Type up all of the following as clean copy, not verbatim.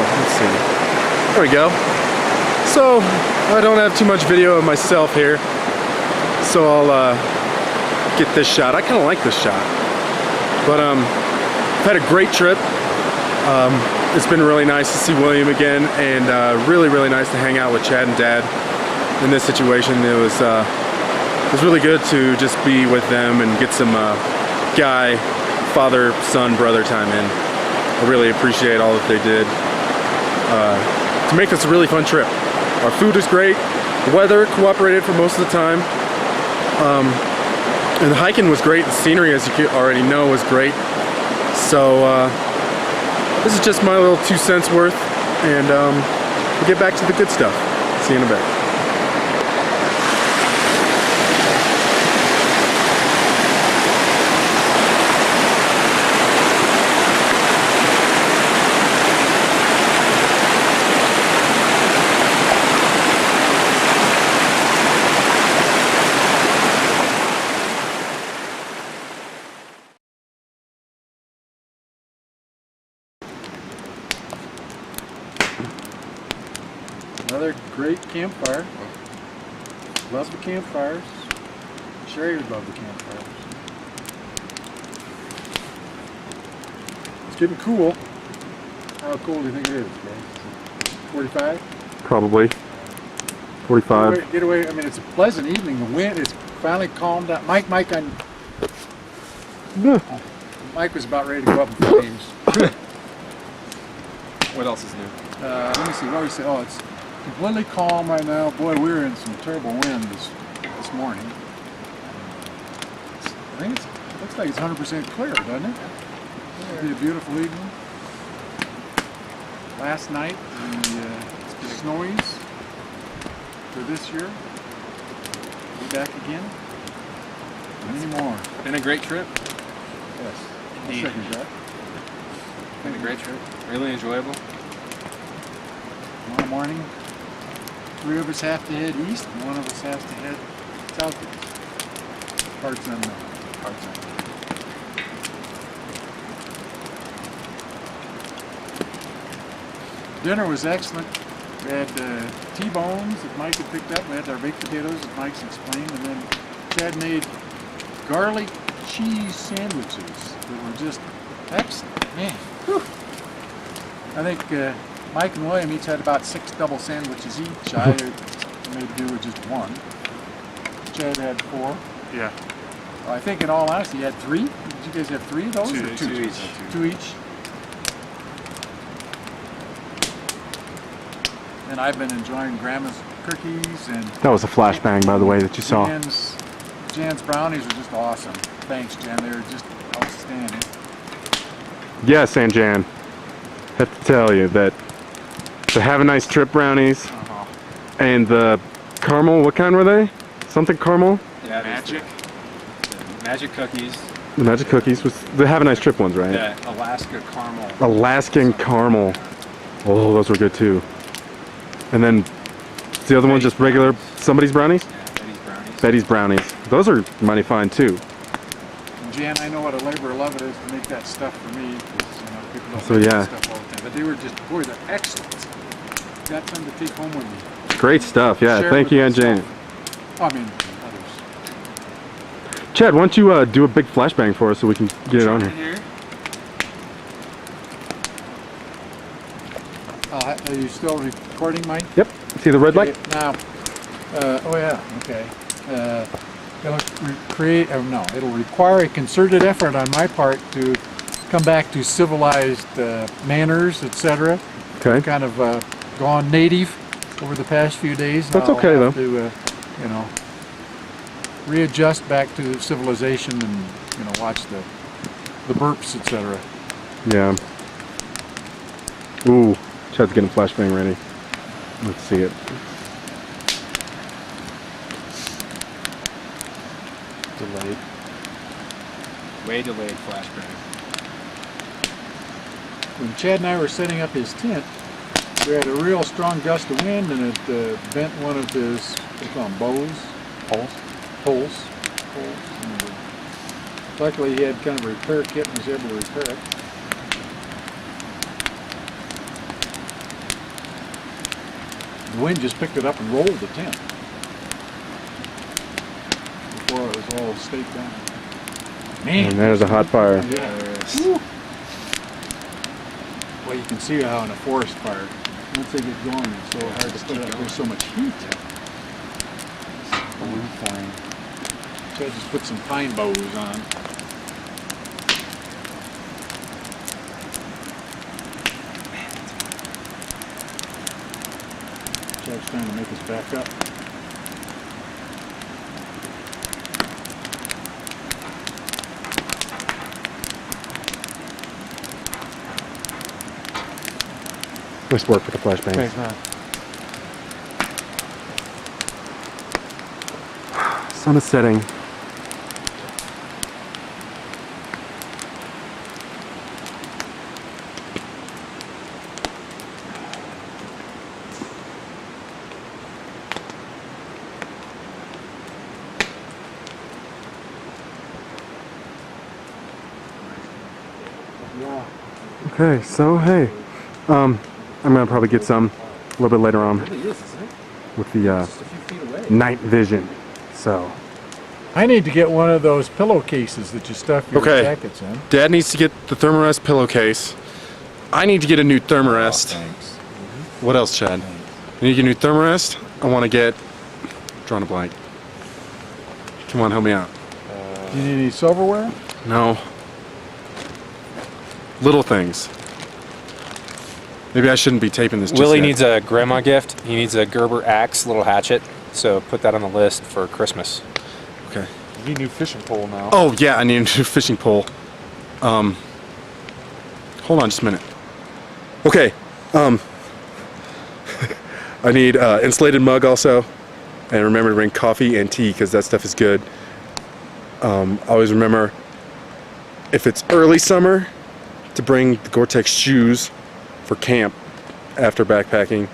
let's see. There we go. So I don't have too much video of myself here, so I'll get this shot. I kind of like this shot, but I've had a great trip. It's been really nice to see William again, and really nice to hang out with Chad and Dad in this situation. It was really good to just be with them and get some guy, father, son, brother time in. I really appreciate all that they did to make this a really fun trip. Our food is great, the weather cooperated for most of the time, and the hiking was great. The scenery, as you already know, was great. So this is just my little 2 cents worth, and we'll get back to the good stuff. See you in a bit. Another great campfire. Love the campfires. Sherry would love the campfires. It's getting cool. How cool do you think it is, guys? 45? Probably. 45. Get away. I mean, it's a pleasant evening. The wind is finally calmed down. Mike, Mike was about ready to go up in flames. What else is new? Let me see. What we say? Oh, it's completely calm right now. Boy, we were in some terrible wind this morning. I think it looks like it's 100% clear, doesn't it? It'll be a beautiful evening. Last night, the snowies for this year. Be back again. Many more. Been a great trip. Yes. Indeed. Second shot. Been a great trip. Really enjoyable. Tomorrow morning, 3 of us have to head east, and 1 of us has to head southeast. Parts unknown. Parts unknown. Dinner was excellent. We had T-bones that Mike had picked up. We had our baked potatoes that Mike's explained, and then Chad made garlic cheese sandwiches that were just excellent. Man, whew. I think Mike and William each had about 6 double sandwiches each. I made do with just 1. Chad had 4. Yeah. Well, I think in all honesty, you had 3. Did you guys have 3 of those? 2, or 2 each. 2 each. And I've been enjoying Grandma's cookies and. That was a flashbang, by the way, that you saw. Jan's brownies are just awesome. Thanks, Jan. They're just outstanding. Yes, Aunt Jan. Have to tell you that the Have a Nice Trip brownies and the caramel, what kind were they? Something caramel? Yeah, magic cookies. The magic cookies was the Have a Nice Trip ones, right? Yeah, Alaska caramel. Alaskan caramel. Oh, those were good too. And then the other one just regular somebody's brownies? Yeah, Betty's brownies. Betty's brownies. Those are mighty fine too. And Jan, I know what a labor of love it is to make that stuff for me. People don't So, make yeah. that stuff all the time. But they were just, boy, they're excellent. Got some to take home with me. Great stuff, yeah. Share Thank with you, Aunt Jane. myself. I mean, others. Chad, why don't you do a big flashbang for us so we can get it on here? Are you still recording, Mike? Yep. See the red light? Now, oh yeah, okay. It'll require a concerted effort on my part to come back to civilized manners, etc. Okay. Kind of gone native over the past few days. That's okay, I'll have though. To, readjust back to civilization and watch the burps, etc. Yeah. Ooh, Chad's getting flashbang ready. Let's see it. Delayed. Way delayed flashbang. When Chad and I were setting up his tent, we had a real strong gust of wind, and it bent one of his, what do you call them, bows? Poles. And, luckily he had kind of a repair kit and was able to repair it. The wind just picked it up and rolled the tent before it was all staked down. Man, And there's a hot fire. yeah. Woo. Well, you can see how in a forest fire, once they get going, it's so hard to put up. There's so much heat. Blue flame. So I just put some pine boughs on. Chad's trying to make us back up. Nice work with the flashbangs. Sun is setting. Okay, so hey, I'm gonna probably get some a little bit later on with the night vision. So I need to get one of those pillowcases that you stuff your Okay. jackets in. Dad needs to get the Thermarest pillowcase. I need to get a new Thermarest. Thanks. What else, Chad? You need to get a new Thermarest. I want to get. Drawing a blank. Come on, help me out. Do you need any silverware? No. Little things. Maybe I shouldn't be taping this. Just Willie yet. needs a grandma gift. He needs a Gerber axe, little hatchet. So put that on the list for Christmas. Okay. You need a new fishing pole now. Oh yeah, I need a new fishing pole. Hold on just a minute. Okay. I need insulated mug also, and remember to bring coffee and tea because that stuff is good. Always remember, if it's early summer, to bring the Gore-Tex shoes for camp after backpacking,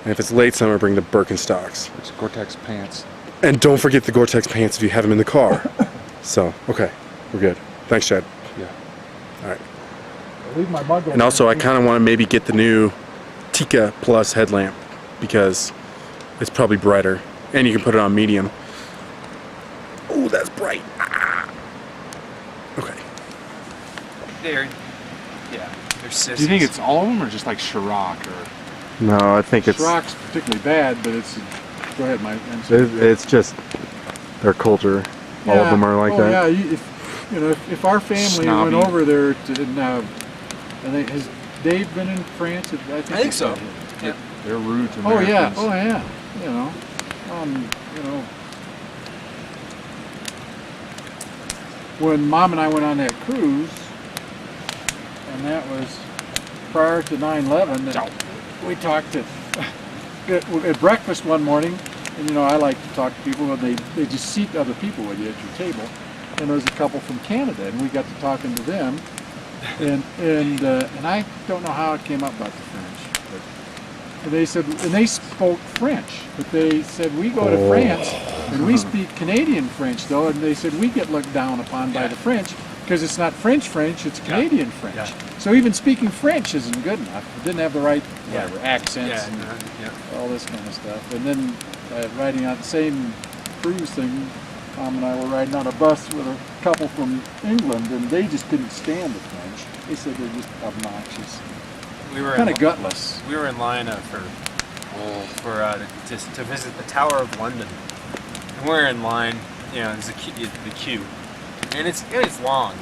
and if it's late summer, bring the Birkenstocks. It's Gore-Tex pants. And don't forget the Gore-Tex pants if you have them in the car. So, okay, we're good. Thanks, Chad. Yeah. All right. I'll leave my mug over And also, I there. kind of want to maybe get the new Tika Plus headlamp because it's probably brighter, and you can put it on medium. Oh, that's bright. Ah. Okay. There. Yeah. They're sissies. Do you think it's all of them or just like Chirac? Or no, I think it's Chirac's particularly bad, but it's. Go ahead, Mike. it's just their culture. All of them are like that. Yeah, if our family Snobby. went over there to, and I think has Dave been in France? I think think so. Yeah. They're rude to Oh, Americans. yeah. Oh yeah. When Mom and I went on that cruise, and that was prior to 9/11, and we talked at breakfast one morning, and I like to talk to people, and they just seat other people with you at your table, and there was a couple from Canada, and we got to talking to them, and I don't know how it came up about the French, but they said, and they spoke French, but they said we go to France and we speak Canadian French though, and they said we get looked down upon by the French because it's not French, it's Canadian French. Yeah. So even speaking French isn't good enough. It didn't have the right accents and all this kind of stuff. And then riding on the same cruise thing, Tom and I were riding on a bus with a couple from England, and they just couldn't stand the French. They said they're just obnoxious, We were kind of gutless. We were in line to visit the Tower of London, and we're in line. There's the queue, and it's long.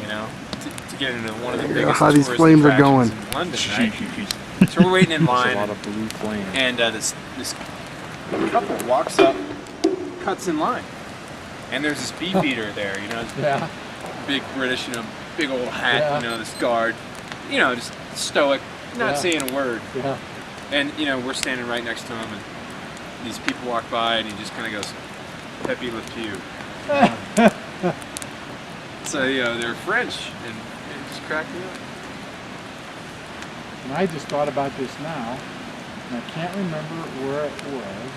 To get into one of the biggest how these tourist flames are attractions going. in London, right? So we're waiting in line, There's a lot of blue flame. and this couple walks up, cuts in line, and there's this beef eater there. This Yeah. big British, big old hat, this guard, just stoic, not saying a word. Yeah. And, we're standing right next to him, and these people walk by, and he just kind of goes, Pepe Le Pew. So, they're French, and it just cracked me up. And I just thought about this now, and I can't remember where it was.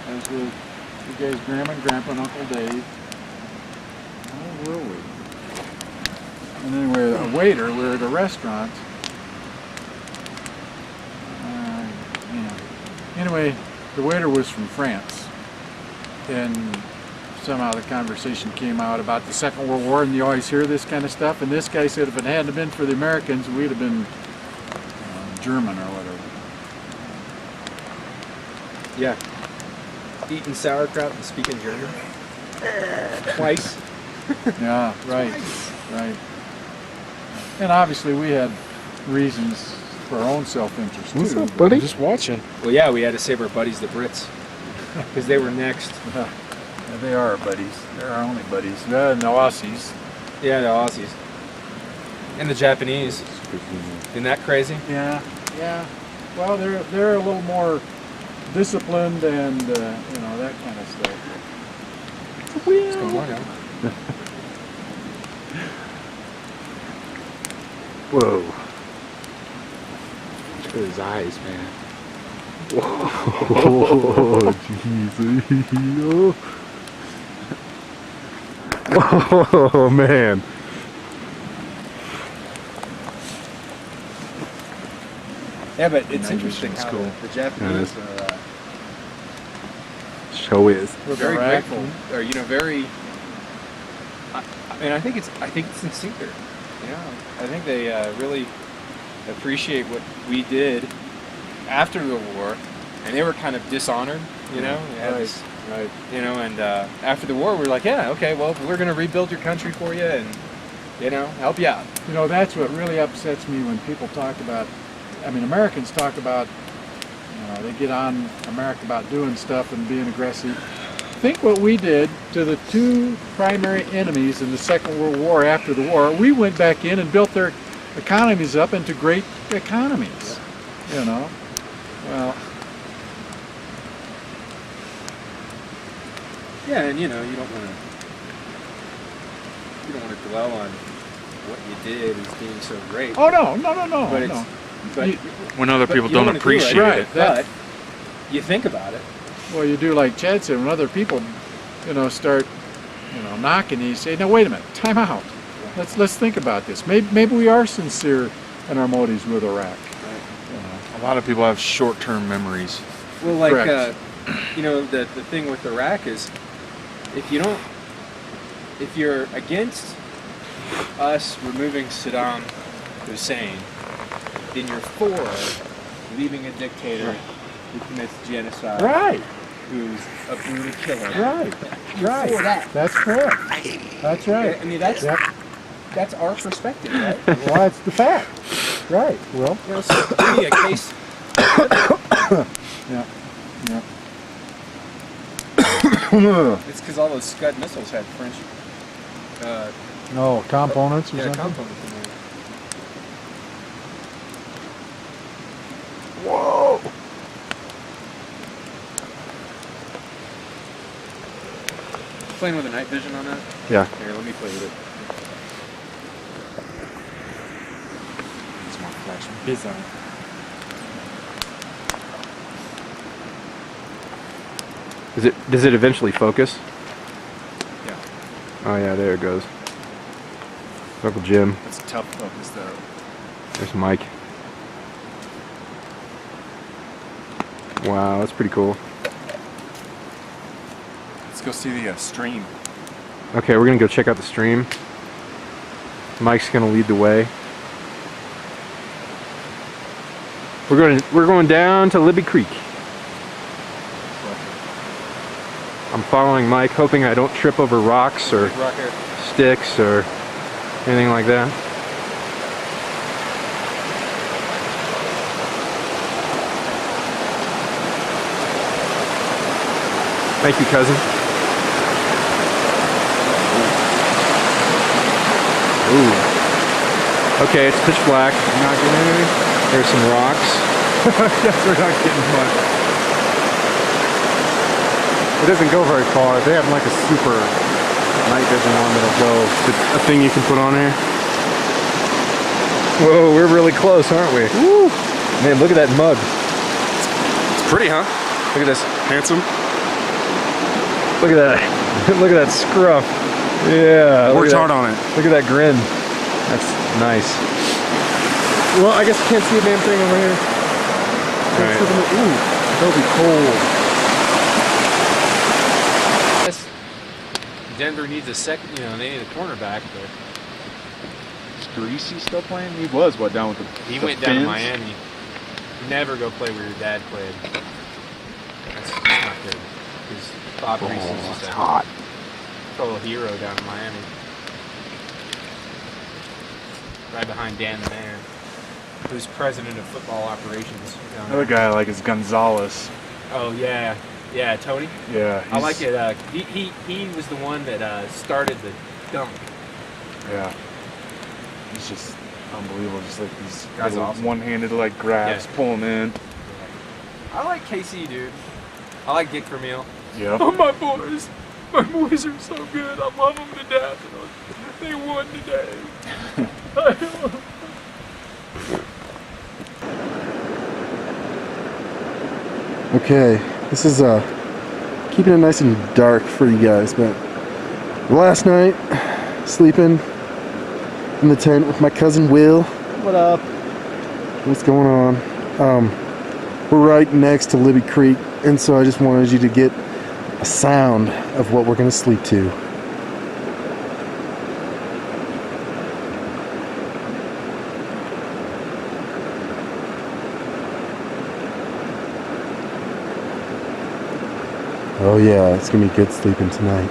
I was with you guys, Grandma and Grandpa and Uncle Dave. Where were we? And then we were a waiter. We were at a restaurant. Anyway, the waiter was from France, and somehow the conversation came out about the Second World War, and you always hear this kind of stuff. And this guy said if it hadn't been for the Americans, we'd have been German or whatever. Yeah. Eating sauerkraut and speaking German. Twice. Yeah, right, right. And obviously we had reasons for our own self-interest too. What's up, buddy? Just watching. Well, yeah, we had to save our buddies, the Brits, because they were next. Yeah, they are our buddies. They're our only buddies. Yeah, and the Aussies. Yeah, the Aussies. And the Japanese. Isn't that crazy? Yeah, yeah. Well, they're a little more disciplined and you know, that kind of stuff. What's going on now? Whoa. Look at his eyes, man. Whoa, jeez. Oh, man. Yeah, but it's Nitrogen interesting is how cool. the Japanese Show is. were very Iraq. grateful, or you know, very. I mean, I think it's instinctive. You know, I think they really appreciate what we did after the war, and they were kind of dishonored. You know, we had this, Right. you know, and after the war, we were like, yeah, okay, well, we're going to rebuild your country for you, and you know, help you out. You know, that's what really upsets me when people talk about, I mean, Americans talk about, you know, they get on America about doing stuff and being aggressive. Think what we did to the two primary enemies in the Second World War after the war. We went back in and built their economies up into great economies, you know. Well, Yeah, and you know, you don't want to dwell on what you did as being so great. oh no, but no. but You- When other but people you don't wanna do appreciate Right. it. But you think about it. Well, you do like Chad said, when other people, you know, start, you know, knocking, you say, "No, wait a minute, time out. Let's think about this. Maybe we are sincere in our motives with Iraq." You know. A lot of people have short-term memories. Well, like Correct. you know, the thing with Iraq is, if you're against us removing Saddam Hussein, then you're for leaving a dictator who commits genocide, Right, who's a brutal killer. right. For that. That's correct. That's right. I mean, that's Yep. that's our perspective, right? Well, that's the fact. Right. Well, You know, so give me a case. yeah. Yeah. It's because all those Scud missiles had French No, components or yeah, something? components in there. Whoa! Playing with the night vision on that? Yeah. Here, let me play with it. It's more flash biz on it. Does it eventually focus? Yeah. Oh yeah, there it goes. Uncle Jim. That's a tough focus though. There's Mike. Wow, that's pretty cool. Let's go see the stream. Okay, we're gonna go check out the stream. Mike's gonna lead the way. We're going down to Libby Creek. I'm following Mike, hoping I don't trip over rocks or Rocker. sticks or anything like that. Thank you, cousin. Ooh. Okay, it's pitch black. You're not getting anything? There's some rocks. Yes, we're not getting much. It doesn't go very far. They have like a super night vision one that'll go. A thing you can put on here. Whoa, we're really close, aren't we? Woo! Man, look at that mug. It's pretty, huh? Look at this. Handsome. Look at that. Look at that scruff. Yeah. Worked hard on it. Look at that grin. That's nice. Well, I guess you can't see a damn thing over here. Right. Ooh, it'll be cold. Denver needs a second. You know, they need a cornerback, but Is Greasy still playing? He was down with the. he the went down to Finns? Miami. Never go play where your dad played. That's not good. Because Bob Reese is just a total hero down in Miami. Right behind Dan the Mayor, who's president of football operations. down Another there. guy I like is Gonzalez. Oh yeah, yeah, Tony. Yeah. I like it. He was the one that started the dunk. Yeah. He's just unbelievable. Just like these Guy's little awesome. one-handed like grabs, Yeah. pull him in. I like KC, dude. I like Dick Vermeil. Yep. Oh, my boys are so good. I love them to death. They won today. Okay, this is keeping it nice and dark for you guys, but last night sleeping in the tent with my cousin Will. What up? What's going on? We're right next to Libby Creek, and so I just wanted you to get a sound of what we're gonna sleep to. Oh yeah, it's gonna be good sleeping tonight.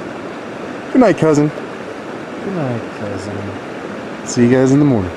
Good night, cousin. Good night, cousin. See you guys in the morning.